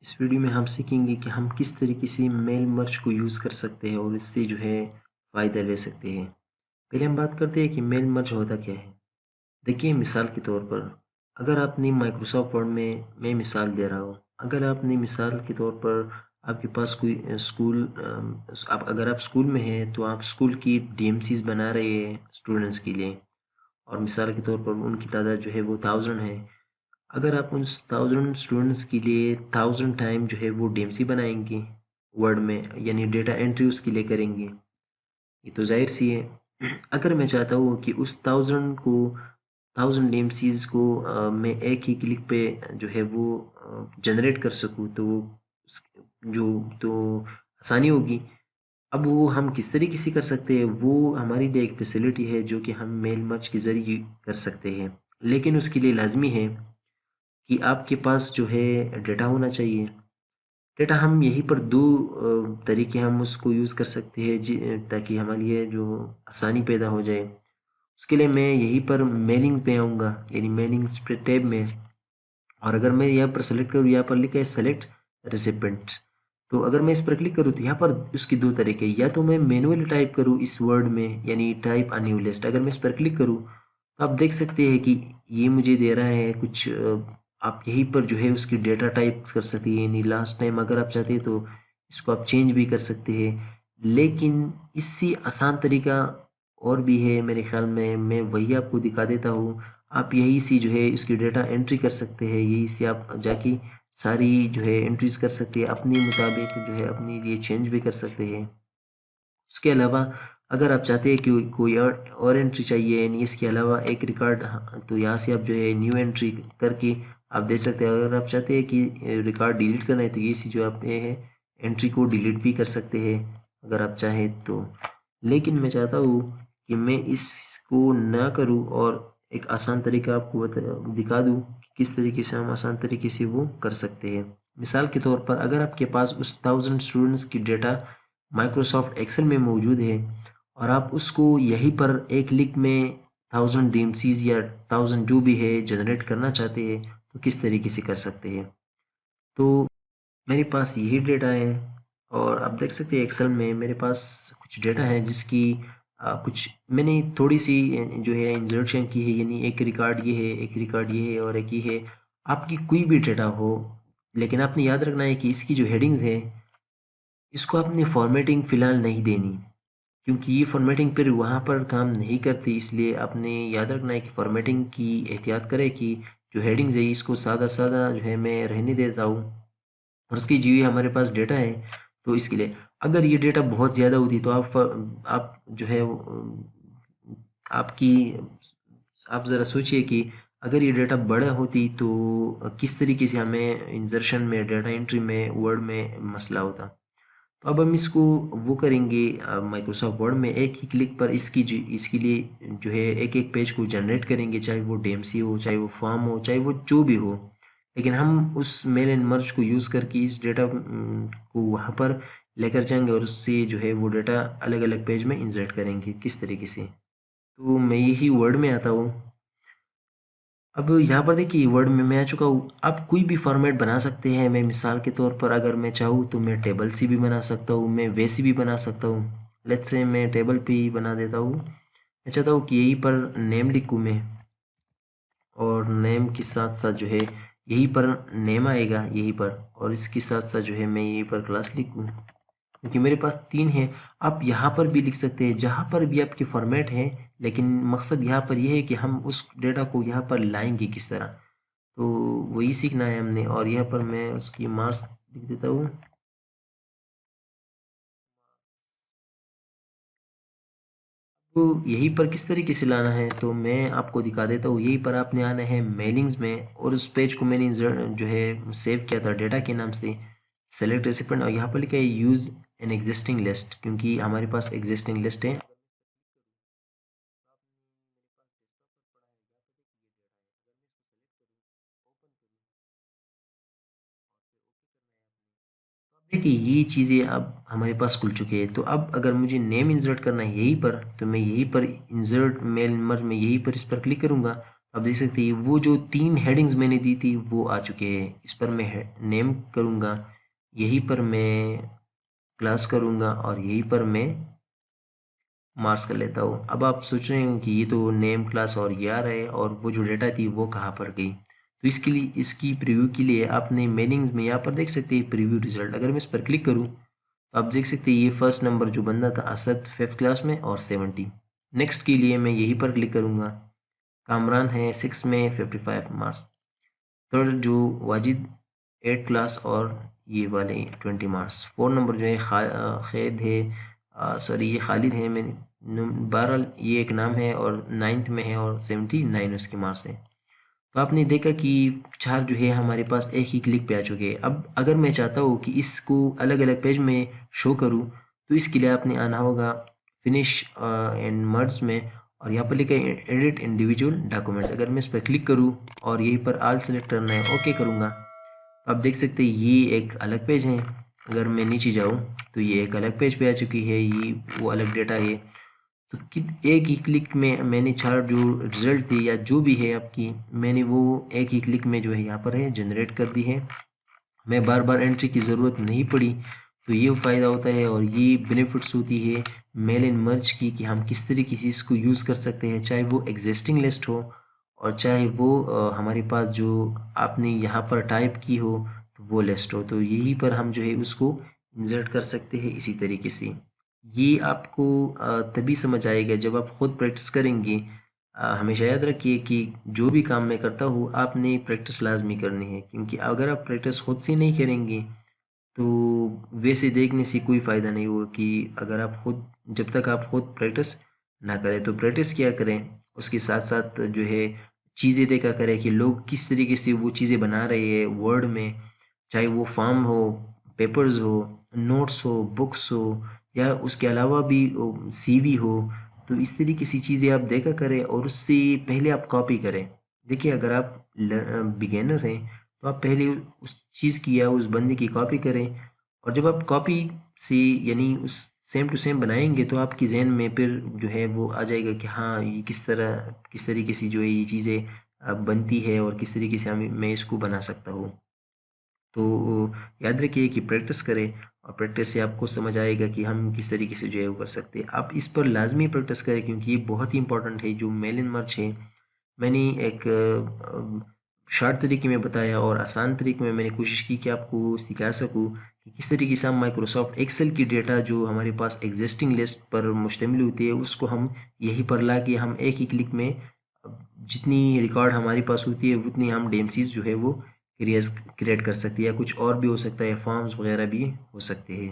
इस वीडियो में हम सीखेंगे कि हम किस तरीके से मेल मर्ज को यूज़ कर सकते हैं और इससे जो है फ़ायदा ले सकते हैं। पहले हम बात करते हैं कि मेल मर्ज होता क्या है। देखिए मिसाल के तौर पर अगर आपने माइक्रोसॉफ्ट वर्ड में मैं मिसाल दे रहा हूँ, अगर आपने मिसाल के तौर पर आपके पास कोई स्कूल आप अगर आप स्कूल में हैं तो आप स्कूल की डीएमसीज बना रहे हैं स्टूडेंट्स के लिए और मिसाल के तौर पर उनकी तादाद जो है वो 1000 है। अगर आप उन 1000 स्टूडेंट्स के लिए 1000 टाइम जो है वो डीएमसी बनाएंगे वर्ड में, यानी डेटा एंट्री उसके लिए करेंगे, ये तो जाहिर सी है। अगर मैं चाहता हूँ कि उस 1000 डीएमसीज को मैं एक ही क्लिक पे जो है वो जनरेट कर सकूँ, तो जो तो आसानी होगी। अब वो हम किस तरीके से कर सकते हैं, वो हमारी लिए एक फैसिलिटी है जो कि हम मेल मर्ज के ज़रिए कर सकते हैं। लेकिन उसके लिए लाजमी है कि आपके पास जो है डेटा होना चाहिए। डेटा हम यहीं पर 2 तरीके हम उसको यूज़ कर सकते हैं ताकि हमारे लिए जो आसानी पैदा हो जाए। उसके लिए मैं यहीं पर मेलिंग पे आऊँगा, यानी मेलिंग्स पे टैब में, और अगर मैं यहाँ पर सेलेक्ट करूँ, यहाँ पर लिखा है सेलेक्ट रेसिपिएंट। तो अगर मैं इस पर क्लिक करूँ तो यहाँ पर उसकी 2 तरीके, या तो मैं मैनुअली टाइप करूँ इस वर्ड में, यानी टाइप अ न्यू लिस्ट। अगर मैं इस पर क्लिक करूँ तो आप देख सकते हैं कि ये मुझे दे रहा है कुछ आप यहीं पर जो है उसकी डेटा टाइप कर सकते हैं, यानी लास्ट टाइम अगर आप चाहते हैं तो इसको आप चेंज भी कर सकते हैं। लेकिन इससे आसान तरीका और भी है मेरे ख्याल में, मैं वही आपको दिखा देता हूँ। आप यहीं से जो है इसकी डेटा एंट्री कर सकते हैं, यहीं से आप जाके सारी जो है एंट्रीज कर सकते हैं, अपने मुताबिक जो है अपने लिए चेंज भी कर सकते हैं। उसके अलावा अगर आप चाहते हैं कि कोई और एंट्री चाहिए, यानी इसके अलावा एक रिकॉर्ड, तो यहाँ से आप जो है न्यू एंट्री करके आप दे सकते हैं। अगर आप चाहते हैं कि रिकॉर्ड डिलीट करना है तो ये सी जो आप ये है एंट्री को डिलीट भी कर सकते हैं अगर आप चाहें तो। लेकिन मैं चाहता हूँ कि मैं इसको ना करूँ और एक आसान तरीका आपको दिखा दूँ कि किस तरीके से हम आसान तरीके से वो कर सकते हैं। मिसाल के तौर पर अगर आपके पास उस 1000 स्टूडेंट्स की डेटा माइक्रोसॉफ्ट एक्सेल में मौजूद है और आप उसको यहीं पर एक क्लिक में 1000 डीएमसीज या 1000 जो भी है जनरेट करना चाहते हैं तो किस तरीके से कर सकते हैं। तो मेरे पास यही डेटा है और आप देख सकते हैं एक्सेल में मेरे पास कुछ डेटा है जिसकी कुछ मैंने थोड़ी सी जो है इंसर्शन की है, यानी एक रिकॉर्ड ये है, एक रिकॉर्ड ये है और एक ये है। आपकी कोई भी डेटा हो, लेकिन आपने याद रखना है कि इसकी जो हेडिंग्स है इसको आपने फॉर्मेटिंग फ़िलहाल नहीं देनी, क्योंकि ये फॉर्मेटिंग फिर वहाँ पर काम नहीं करती। इसलिए आपने याद रखना है कि फॉर्मेटिंग की एहतियात करें कि जो हेडिंग्स है इसको सादा सादा जो है मैं रहने देता हूँ और उसकी जो ये हमारे पास डेटा है तो इसके लिए। अगर ये डेटा बहुत ज़्यादा होती तो आप जो है आपकी आप ज़रा सोचिए कि अगर ये डेटा बड़ा होती तो किस तरीके से हमें इंसर्शन में, डेटा एंट्री में, वर्ड में मसला होता। तो अब हम इसको वो करेंगे माइक्रोसॉफ्ट वर्ड में एक ही क्लिक पर इसके लिए जो है एक एक पेज को जनरेट करेंगे, चाहे वो डीएमसी हो, चाहे वो फॉर्म हो, चाहे वो जो भी हो। लेकिन हम उस मेल एंड मर्ज को यूज़ करके इस डेटा को वहाँ पर लेकर जाएंगे और उससे जो है वो डेटा अलग अलग पेज में इंसर्ट करेंगे किस तरीके से। तो मैं यही वर्ड में आता हूँ। अब यहाँ पर देखिए वर्ड में मैं आ चुका हूँ। आप कोई भी फॉर्मेट बना सकते हैं। मैं मिसाल के तौर पर अगर मैं चाहूँ तो मैं टेबल सी भी बना सकता हूँ, मैं वैसी भी बना सकता हूँ। लेट्स से मैं टेबल पे ही बना देता हूँ। मैं चाहता हूँ कि यहीं पर नेम लिखूँ मैं, और नेम के साथ साथ जो है यहीं पर नेम आएगा यहीं पर, और इसके साथ साथ जो है मैं यहीं पर क्लास लिखूँ, क्योंकि मेरे पास 3 है। आप यहाँ पर भी लिख सकते हैं जहाँ पर भी आपके फॉर्मेट है, लेकिन मकसद यहाँ पर यह है कि हम उस डेटा को यहाँ पर लाएंगे किस तरह, तो वही सीखना है हमने। और यहाँ पर मैं उसकी मार्क्स लिख देता हूँ। तो यहीं पर किस तरीके से लाना है तो मैं आपको दिखा देता हूँ। यहीं पर आपने आना है मेलिंग्स में, और उस पेज को मैंने जो है सेव किया था डेटा के नाम से, सेलेक्ट रेसिपिएंट, और यहाँ पर लिखा है यूज़ एन एग्जिस्टिंग लिस्ट, क्योंकि हमारे पास एग्जिस्टिंग लिस्ट है। देखिए ये चीज़ें अब हमारे पास खुल चुकी है। तो अब अगर मुझे नेम इंसर्ट करना है यहीं पर, तो मैं यहीं पर इंसर्ट मेल नंबर में यहीं पर इस पर क्लिक करूँगा। आप देख सकते हैं वो जो 3 हेडिंग्स मैंने दी थी वो आ चुके हैं। इस पर मैं नेम करूँगा, यहीं पर मैं क्लास करूँगा और यहीं पर मैं मार्क्स कर लेता हूँ। अब आप सोच रहे हो कि ये तो नेम क्लास और ये आ रहा है और वो जो डेटा थी वो कहाँ पर गई। तो इसके लिए, इसकी प्रीव्यू के लिए आपने मेनिंग्स में यहाँ पर देख सकते हैं प्रीव्यू रिजल्ट। अगर मैं इस पर क्लिक करूँ तो आप देख सकते हैं ये फर्स्ट नंबर जो बंदा था असद 5th क्लास में और 70। नेक्स्ट के लिए मैं यहीं पर क्लिक करूँगा, कामरान है 6 में 55 मार्क्स। थर्ड जो वाजिद 8 क्लास और ये वाले 20 मार्क्स। 4 नंबर जो है खैद है, सॉरी ये खालिद है। मैं बहरहाल ये एक नाम है और 9th में है और 79 उसके मार्क्स है। तो आपने देखा कि 4 जो है हमारे पास एक ही क्लिक पे आ चुके हैं। अब अगर मैं चाहता हूँ कि इसको अलग अलग पेज में शो करूँ तो इसके लिए आपने आना होगा फिनिश एंड मर्ज में और यहाँ पर लिखा है एडिट इंडिविजुअल डॉक्यूमेंट्स। अगर मैं इस पर क्लिक करूँ और यहीं पर ऑल सेलेक्ट करना है, ओके करूँगा, तो आप देख सकते हैं ये एक अलग पेज है। अगर मैं नीचे जाऊँ तो ये एक अलग पेज पे आ चुकी है, ये वो अलग डेटा है। तो एक ही क्लिक में मैंने 4 जो रिजल्ट थी या जो भी है आपकी, मैंने वो एक ही क्लिक में जो है यहाँ पर है जनरेट कर दी है। मैं बार बार एंट्री की ज़रूरत नहीं पड़ी। तो ये फ़ायदा होता है और ये बेनिफिट्स होती है मेल इन मर्ज की कि हम किस तरीके से इसको यूज़ कर सकते हैं, चाहे वो एग्जिस्टिंग लिस्ट हो और चाहे वो हमारे पास जो आपने यहाँ पर टाइप की हो तो वो लिस्ट हो। तो यहीं पर हम जो है उसको इंसर्ट कर सकते हैं इसी तरीके से। ये आपको तभी समझ आएगा जब आप खुद प्रैक्टिस करेंगे। हमेशा याद रखिए कि जो भी काम मैं करता हूँ आपने प्रैक्टिस लाजमी करनी है, क्योंकि अगर आप प्रैक्टिस खुद से नहीं करेंगे तो वैसे देखने से कोई फ़ायदा नहीं होगा। कि अगर आप खुद, जब तक आप खुद प्रैक्टिस ना करें तो प्रैक्टिस किया करें, उसके साथ साथ जो है चीज़ें देखा करें कि लोग किस तरीके से वो चीज़ें बना रहे हैं वर्ड में, चाहे वो फॉर्म हो, पेपर्स हो, नोट्स हो, बुक्स हो या उसके अलावा भी सीवी हो। तो इस तरीके की चीज़ें आप देखा करें और उससे पहले आप कॉपी करें। देखिए अगर आप बिगिनर हैं तो आप पहले उस चीज़ की या उस बंदे की कॉपी करें और जब आप कॉपी से यानी उस सेम टू सेम बनाएंगे तो आपकी जहन में फिर जो है वो आ जाएगा कि हाँ ये किस तरीके से जो है ये चीज़ें बनती है और किस तरीके से मैं इसको बना सकता हूँ। तो याद रखिए कि प्रैक्टिस करें और प्रैक्टिस से आपको समझ आएगा कि हम किस तरीके से जो है वो कर सकते हैं। आप इस पर लाजमी प्रैक्टिस करें क्योंकि ये बहुत ही इंपॉर्टेंट है। जो मेल इन मर्ज है मैंने एक शॉर्ट तरीके में बताया और आसान तरीके में मैंने कोशिश की कि आपको सिखा सकूं कि किस तरीके से हम माइक्रोसॉफ्ट एक्सेल की डेटा जो हमारे पास एग्जिस्टिंग लिस्ट पर मुश्तमिल होती है उसको हम यहीं पर ला के हम एक ही क्लिक में जितनी रिकॉर्ड हमारे पास होती है उतनी हम डेमसीज जो है वो क्रिएट कर सकते हैं या कुछ और भी हो सकता है, फॉर्म्स वगैरह भी हो सकते हैं।